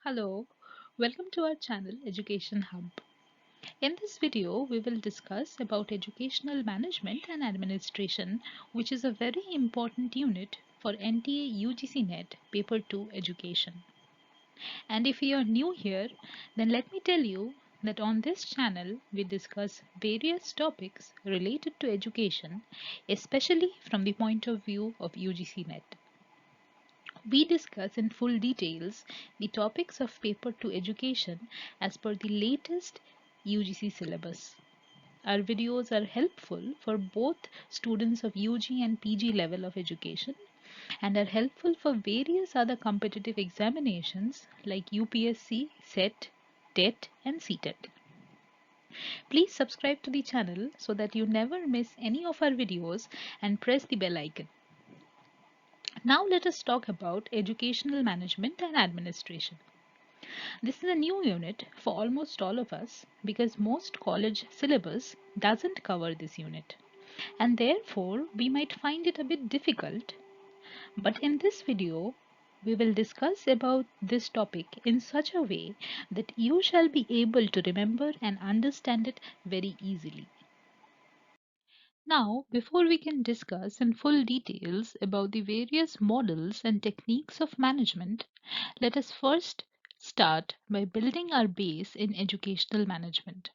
Hello, welcome to our channel Education Hub. In this video, we will discuss about educational management and administration, which is a very important unit for NTA UGC NET Paper 2 education. And if you are new here, then let me tell you that on this channel we discuss various topics related to education, especially from the point of view of UGC NET. We discuss in full details the topics of Paper 2 education as per the latest UGC syllabus. Our videos are helpful for both students of UG and PG level of education and are helpful for various other competitive examinations like UPSC, SET, TET and CTET. Please subscribe to the channel so that you never miss any of our videos and press the bell icon. Now let us talk about educational management and administration. This is a new unit for almost all of us because most college syllabus doesn't cover this unit and therefore we might find it a bit difficult. But in this video, we will discuss about this topic in such a way that you shall be able to remember and understand it very easily. Now, before we can discuss in full details about the various models and techniques of management, let us first start by building our base in educational management.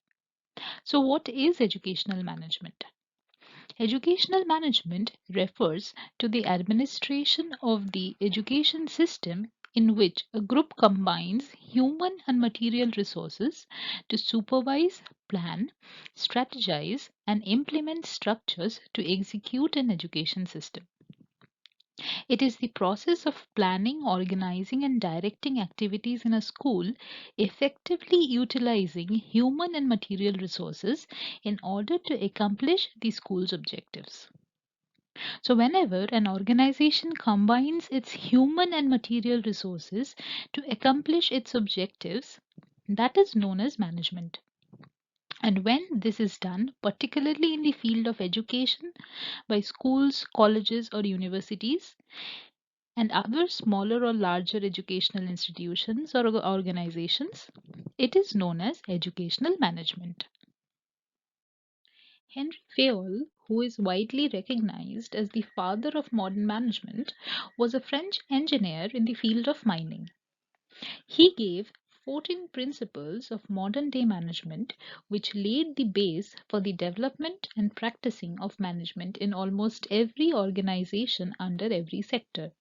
So, what is educational management? Educational management refers to the administration of the education system in which a group combines human and material resources to supervise, plan, strategize, and implement structures to execute an education system. It is the process of planning, organizing, and directing activities in a school, effectively utilizing human and material resources in order to accomplish the school's objectives. So, whenever an organization combines its human and material resources to accomplish its objectives, that is known as management. And when this is done, particularly in the field of education by schools, colleges, or universities, and other smaller or larger educational institutions or organizations, it is known as educational management. Henry Fayol, who is widely recognized as the father of modern management, was a French engineer in the field of mining. He gave 14 principles of modern day management, which laid the base for the development and practicing of management in almost every organization under every sector.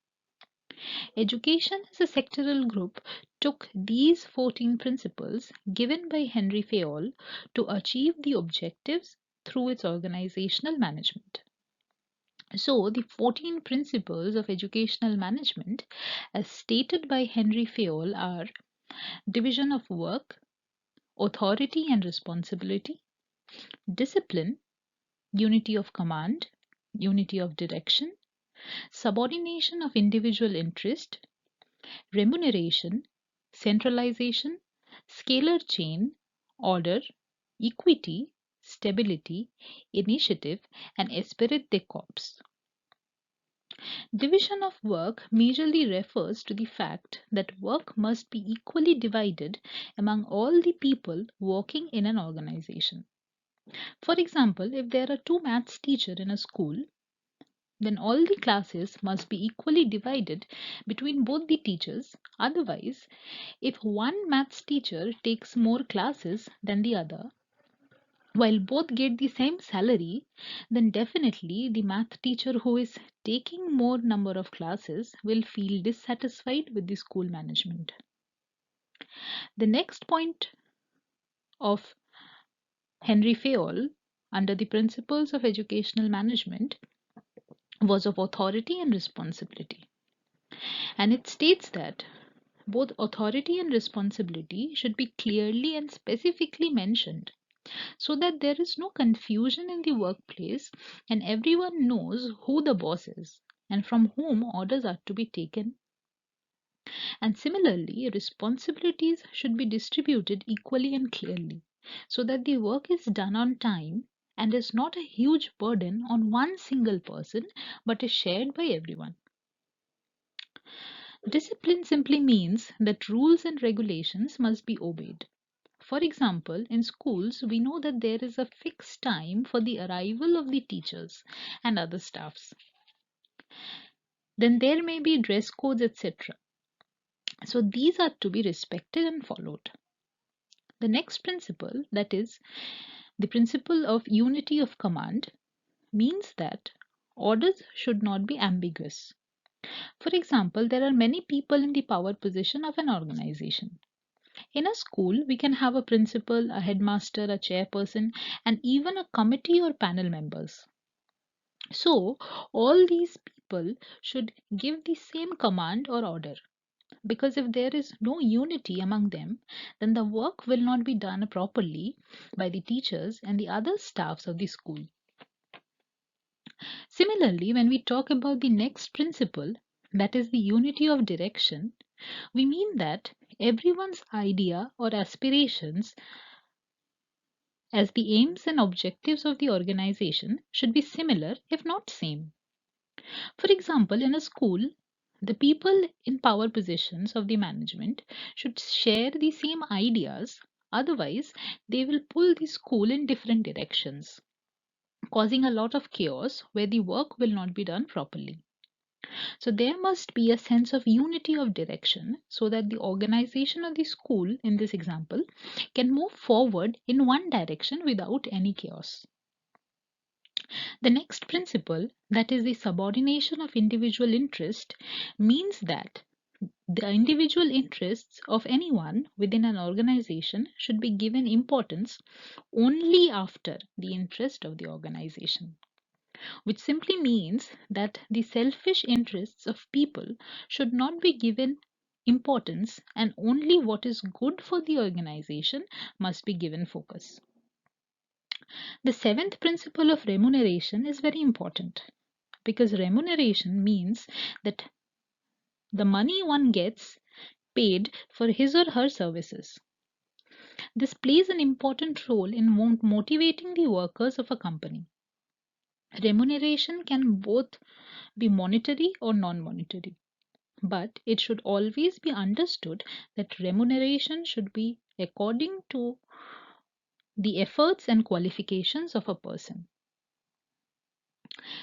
Education as a sectoral group took these 14 principles given by Henry Fayol to achieve the objectives through its organizational management. So, the 14 principles of educational management, as stated by Henry Fayol, are division of work, authority and responsibility, discipline, unity of command, unity of direction, subordination of individual interest, remuneration, centralization, scalar chain, order, equity, stability, initiative, and esprit de corps. Division of work majorly refers to the fact that work must be equally divided among all the people working in an organization. For example, if there are two maths teachers in a school, then all the classes must be equally divided between both the teachers. Otherwise, if one maths teacher takes more classes than the other, while both get the same salary, then definitely the math teacher who is taking more number of classes will feel dissatisfied with the school management. The next point of Henry Fayol under the principles of educational management was of authority and responsibility. And it states that both authority and responsibility should be clearly and specifically mentioned so that there is no confusion in the workplace and everyone knows who the boss is and from whom orders are to be taken. And similarly, responsibilities should be distributed equally and clearly so that the work is done on time and is not a huge burden on one single person but is shared by everyone. Discipline simply means that rules and regulations must be obeyed. For example, in schools, we know that there is a fixed time for the arrival of the teachers and other staffs. Then there may be dress codes, etc. So these are to be respected and followed. The next principle, that is the principle of unity of command, means that orders should not be ambiguous. For example, there are many people in the power position of an organization. In a school, we can have a principal, a headmaster, a chairperson, and even a committee or panel members. So, all these people should give the same command or order, because if there is no unity among them, then the work will not be done properly by the teachers and the other staffs of the school. Similarly, when we talk about the next principle, that is the unity of direction, we mean that everyone's idea or aspirations as the aims and objectives of the organization should be similar, if not same. For example, in a school, the people in power positions of the management should share the same ideas, otherwise, they will pull the school in different directions, causing a lot of chaos where the work will not be done properly. So, there must be a sense of unity of direction so that the organization of the school, in this example, can move forward in one direction without any chaos. The next principle, that is the subordination of individual interest, means that the individual interests of anyone within an organization should be given importance only after the interest of the organization, which simply means that the selfish interests of people should not be given importance and only what is good for the organization must be given focus. The seventh principle of remuneration is very important because remuneration means that the money one gets paid for his or her services. This plays an important role in motivating the workers of a company. Remuneration can both be monetary or non monetary, but it should always be understood that remuneration should be according to the efforts and qualifications of a person.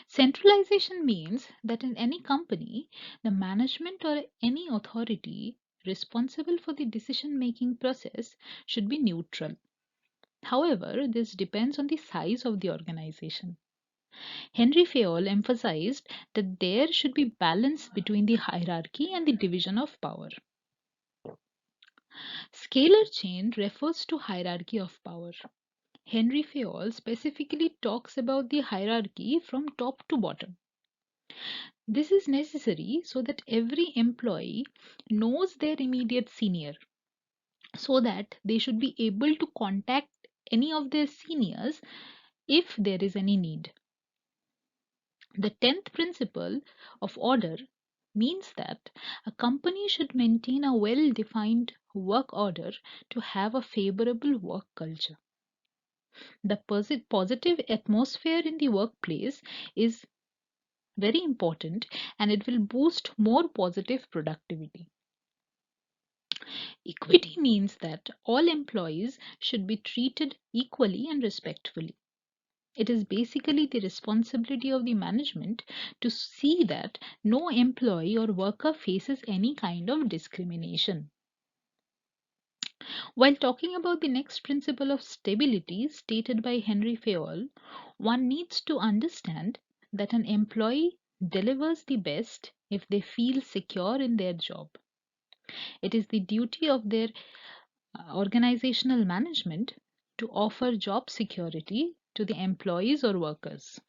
Centralization means that in any company, the management or any authority responsible for the decision making process should be neutral. However, this depends on the size of the organization. Henry Fayol emphasized that there should be balance between the hierarchy and the division of power. Scalar chain refers to hierarchy of power. Henry Fayol specifically talks about the hierarchy from top to bottom. This is necessary so that every employee knows their immediate senior, so that they should be able to contact any of their seniors if there is any need. The 10th principle of order means that a company should maintain a well defined work order to have a favorable work culture. The positive atmosphere in the workplace is very important and it will boost more positive productivity. Equity means that all employees should be treated equally and respectfully. It is basically the responsibility of the management to see that no employee or worker faces any kind of discrimination. While talking about the next principle of stability stated by Henry Fayol, one needs to understand that an employee delivers the best if they feel secure in their job. It is the duty of their organizational management to offer job security to the employees or workers.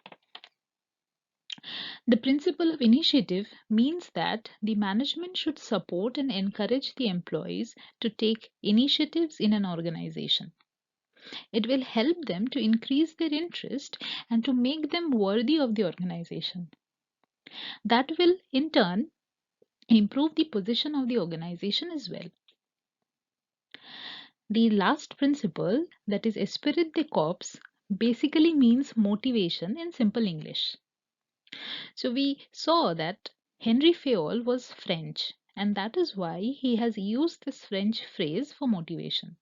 The principle of initiative means that the management should support and encourage the employees to take initiatives in an organization. It will help them to increase their interest and to make them worthy of the organization. That will, in turn, improve the position of the organization as well. The last principle, that is esprit de corps, basically means motivation in simple English. So we saw that Henry Fayol was French and that is why he has used this French phrase for motivation.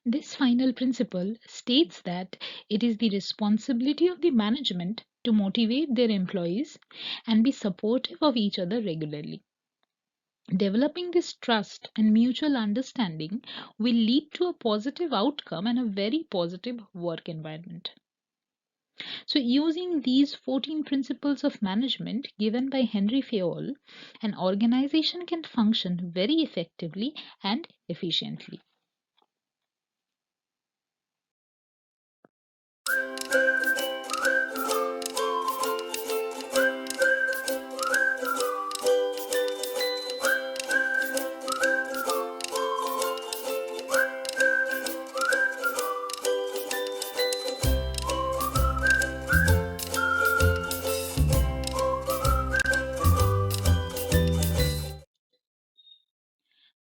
This final principle states that it is the responsibility of the management to motivate their employees and be supportive of each other regularly. Developing this trust and mutual understanding will lead to a positive outcome and a very positive work environment. So, using these 14 principles of management given by Henry Fayol, an organization can function very effectively and efficiently.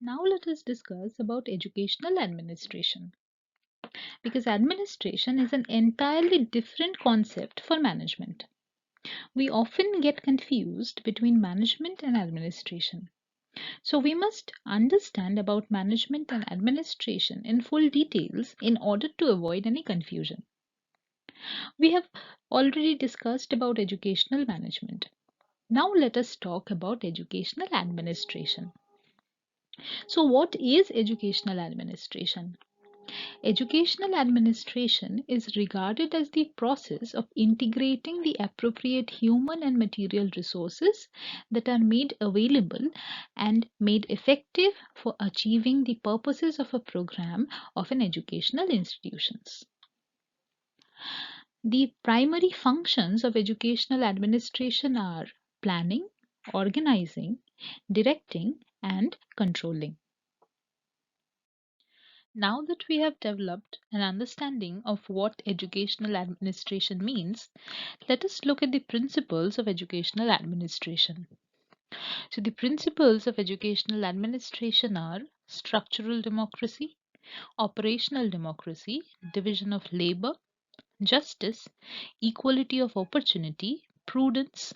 Now let us discuss about educational administration, because administration is an entirely different concept for management. We often get confused between management and administration. So we must understand about management and administration in full details in order to avoid any confusion. We have already discussed about educational management. Now let us talk about educational administration. So what is educational administration? Educational administration is regarded as the process of integrating the appropriate human and material resources that are made available and made effective for achieving the purposes of a program of an educational institutions. The primary functions of educational administration are planning, organizing, directing, and controlling. Now that we have developed an understanding of what educational administration means, let us look at the principles of educational administration. So, the principles of educational administration are structural democracy, operational democracy, division of labor, justice, equality of opportunity, prudence,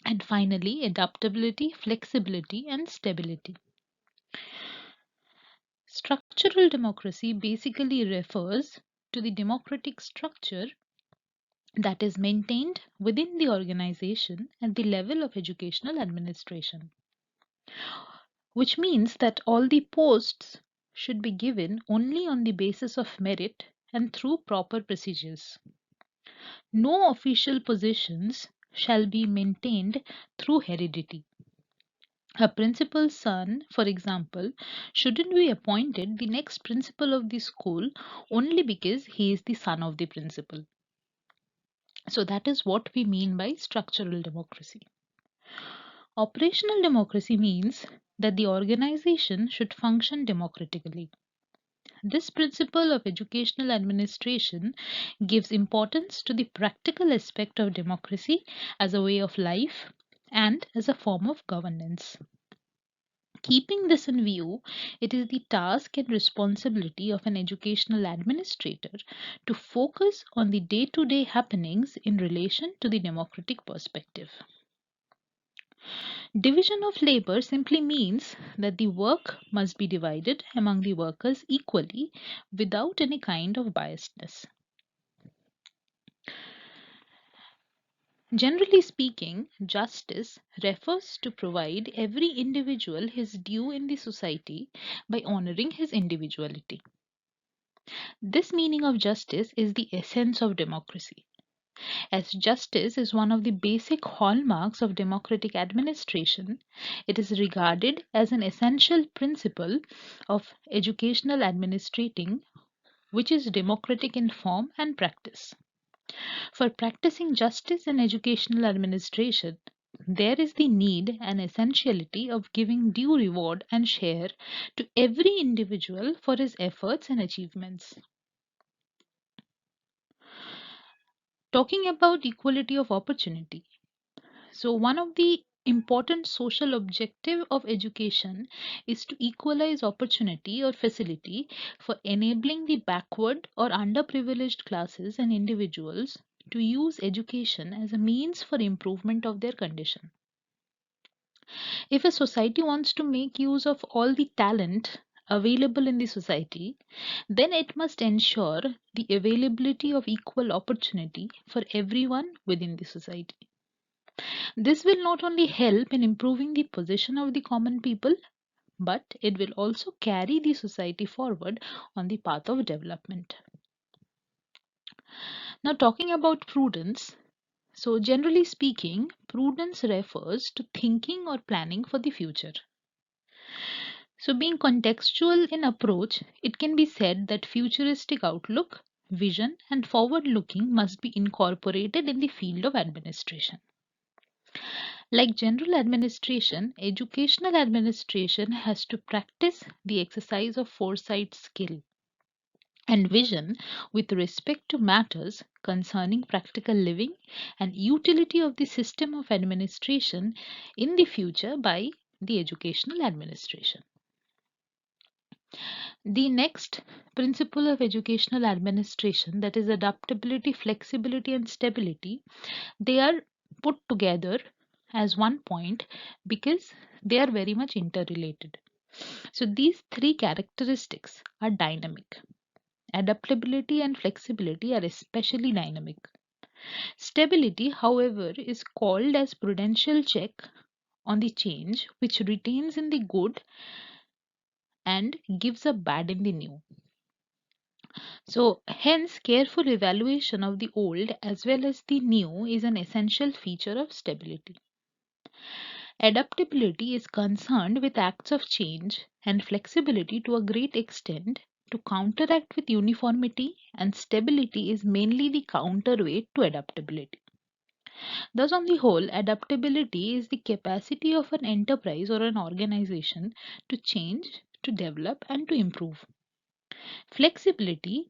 and finally, adaptability, flexibility, and stability. Structural democracy basically refers to the democratic structure that is maintained within the organization at the level of educational administration, which means that all the posts should be given only on the basis of merit and through proper procedures. No official positions shall be maintained through heredity. A principal's son, for example, shouldn't be appointed the next principal of the school only because he is the son of the principal. So, that is what we mean by structural democracy. Operational democracy means that the organization should function democratically. This principle of educational administration gives importance to the practical aspect of democracy as a way of life and as a form of governance. Keeping this in view, it is the task and responsibility of an educational administrator to focus on the day to day happenings in relation to the democratic perspective. Division of labor simply means that the work must be divided among the workers equally without any kind of biasness. Generally speaking, justice refers to provide every individual his due in the society by honoring his individuality. This meaning of justice is the essence of democracy, as justice is one of the basic hallmarks of democratic administration. It is regarded as an essential principle of educational administrating, which is democratic in form and practice. For practicing justice in educational administration, there is the need and essentiality of giving due reward and share to every individual for his efforts and achievements. Talking about equality of opportunity. So, one of the important social objective of education is to equalize opportunity or facility for enabling the backward or underprivileged classes and individuals to use education as a means for improvement of their condition. If a society wants to make use of all the talent available in the society, then it must ensure the availability of equal opportunity for everyone within the society. This will not only help in improving the position of the common people, but it will also carry the society forward on the path of development. Now, talking about prudence, so generally speaking, prudence refers to thinking or planning for the future. So, being contextual in approach, it can be said that futuristic outlook, vision, and forward looking must be incorporated in the field of administration. Like general administration, educational administration has to practice the exercise of foresight skill and vision with respect to matters concerning practical living and utility of the system of administration in the future by the educational administration. The next principle of educational administration, that is adaptability, flexibility, and stability, they are put together as one point because they are very much interrelated. So these three characteristics are dynamic. Adaptability and flexibility are especially dynamic. Stability, however, is called as prudential check on the change which retains in the good and gives a bad in the new. So, hence, careful evaluation of the old as well as the new is an essential feature of stability. Adaptability is concerned with acts of change and flexibility to a great extent to counteract with uniformity, and stability is mainly the counterweight to adaptability. Thus, on the whole, adaptability is the capacity of an enterprise or an organization to change, to develop, and to improve. Flexibility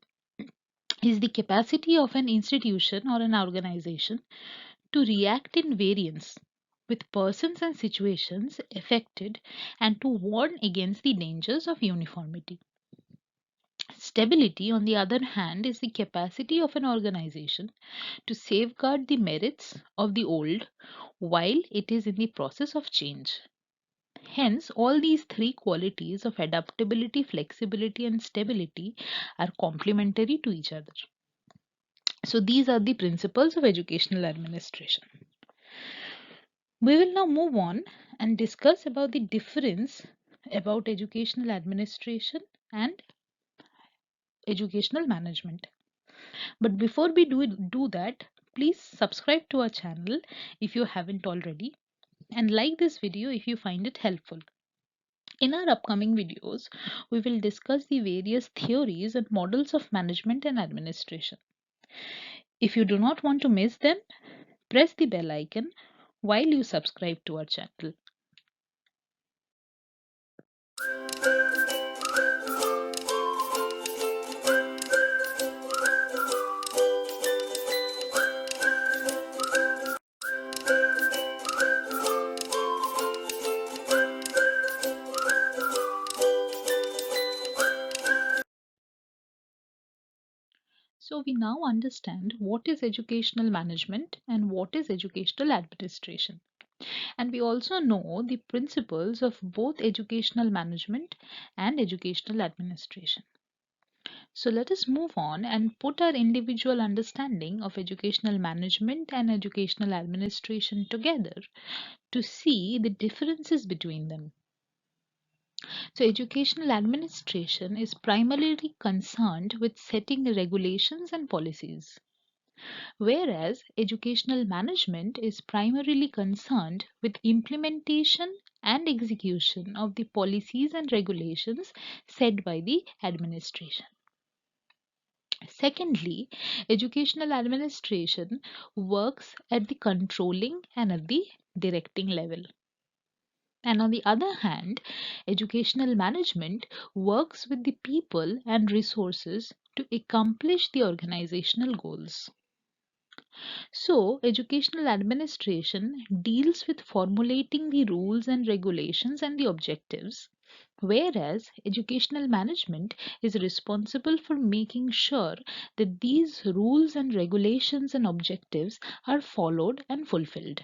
is the capacity of an institution or an organization to react in variance with persons and situations affected and to warn against the dangers of uniformity. Stability, on the other hand, is the capacity of an organization to safeguard the merits of the old while it is in the process of change. Hence, all these three qualities of adaptability, flexibility, and stability are complementary to each other. So, these are the principles of educational administration. We will now move on and discuss about the difference about educational administration and educational management. But before we do that, please subscribe to our channel if you haven't already and like this video if you find it helpful. In our upcoming videos, we will discuss the various theories and models of management and administration. If you do not want to miss them, press the bell icon while you subscribe to our channel. So we now understand what is educational management and what is educational administration. And we also know the principles of both educational management and educational administration. So let us move on and put our individual understanding of educational management and educational administration together to see the differences between them. So, educational administration is primarily concerned with setting regulations and policies, whereas educational management is primarily concerned with implementation and execution of the policies and regulations set by the administration. Secondly, educational administration works at the controlling and at the directing level. And on the other hand, educational management works with the people and resources to accomplish the organizational goals. So, educational administration deals with formulating the rules and regulations and the objectives, whereas educational management is responsible for making sure that these rules and regulations and objectives are followed and fulfilled.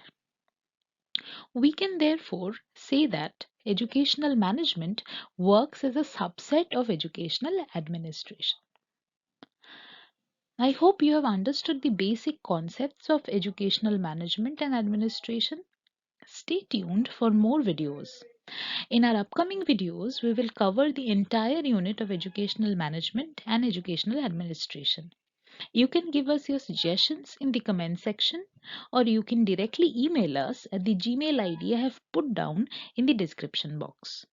We can therefore say that educational management works as a subset of educational administration. I hope you have understood the basic concepts of educational management and administration. Stay tuned for more videos. In our upcoming videos, we will cover the entire unit of educational management and educational administration. You can give us your suggestions in the comment section, or you can directly email us at the Gmail ID I have put down in the description box.